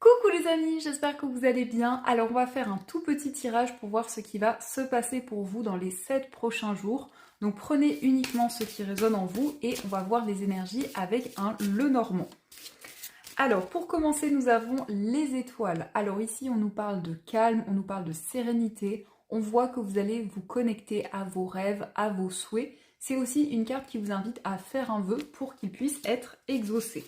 Coucou les amis, j'espère que vous allez bien. Alors on va faire un tout petit tirage pour voir ce qui va se passer pour vous dans les 7 prochains jours. Donc prenez uniquement ce qui résonne en vous et on va voir les énergies avec un Lenormand. Alors pour commencer, nous avons les étoiles. Alors ici on nous parle de calme, on nous parle de sérénité. On voit que vous allez vous connecter à vos rêves, à vos souhaits. C'est aussi une carte qui vous invite à faire un vœu pour qu'il puisse être exaucé.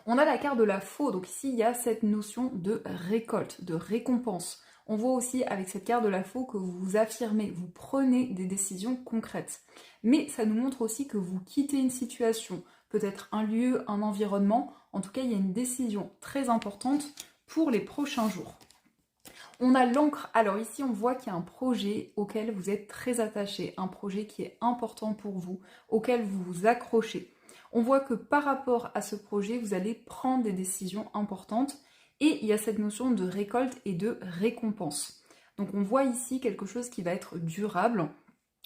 On a la carte de la faux, donc ici il y a cette notion de récolte, de récompense. On voit aussi avec cette carte de la faux que vous vous affirmez, vous prenez des décisions concrètes. Mais ça nous montre aussi que vous quittez une situation, peut-être un lieu, un environnement. En tout cas, il y a une décision très importante pour les prochains jours. On a l'encre. Alors ici, on voit qu'il y a un projet auquel vous êtes très attaché, un projet qui est important pour vous, auquel vous vous accrochez. On voit que par rapport à ce projet, vous allez prendre des décisions importantes et il y a cette notion de récolte et de récompense. Donc on voit ici quelque chose qui va être durable.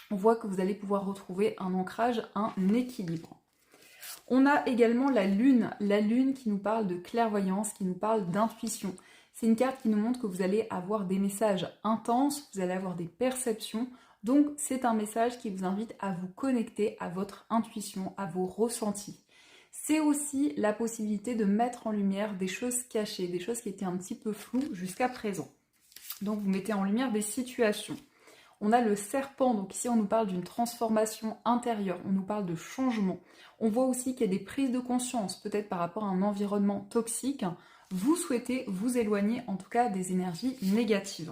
On voit que vous allez pouvoir retrouver un ancrage, un équilibre. On a également la lune qui nous parle de clairvoyance, qui nous parle d'intuition. C'est une carte qui nous montre que vous allez avoir des messages intenses, vous allez avoir des perceptions. Donc c'est un message qui vous invite à vous connecter à votre intuition, à vos ressentis. C'est aussi la possibilité de mettre en lumière des choses cachées, des choses qui étaient un petit peu floues jusqu'à présent. Donc vous mettez en lumière des situations. On a le serpent, donc ici on nous parle d'une transformation intérieure, on nous parle de changement. On voit aussi qu'il y a des prises de conscience, peut-être par rapport à un environnement toxique. Vous souhaitez vous éloigner en tout cas des énergies négatives.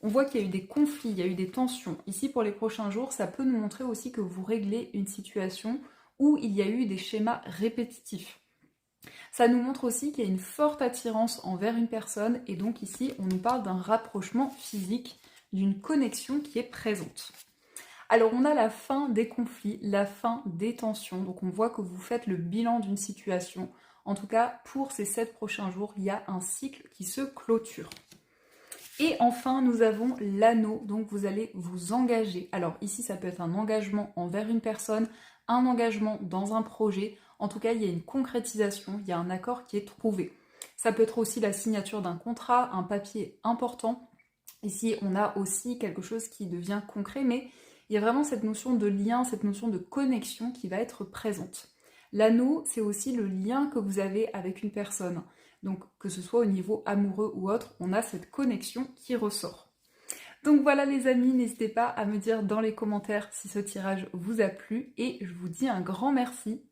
On voit qu'il y a eu des conflits, il y a eu des tensions. Ici, pour les prochains jours, ça peut nous montrer aussi que vous réglez une situation où il y a eu des schémas répétitifs. Ça nous montre aussi qu'il y a une forte attirance envers une personne et donc ici, on nous parle d'un rapprochement physique, d'une connexion qui est présente. Alors, on a la fin des conflits, la fin des tensions. Donc, on voit que vous faites le bilan d'une situation. En tout cas, pour ces 7 prochains jours, il y a un cycle qui se clôture. Et enfin, nous avons l'anneau, donc vous allez vous engager. Alors ici, ça peut être un engagement envers une personne, un engagement dans un projet. En tout cas, il y a une concrétisation, il y a un accord qui est trouvé. Ça peut être aussi la signature d'un contrat, un papier important. Ici, on a aussi quelque chose qui devient concret, mais il y a vraiment cette notion de lien, cette notion de connexion qui va être présente. L'anneau, c'est aussi le lien que vous avez avec une personne. Donc que ce soit au niveau amoureux ou autre, on a cette connexion qui ressort. Donc voilà les amis, n'hésitez pas à me dire dans les commentaires si ce tirage vous a plu et je vous dis un grand merci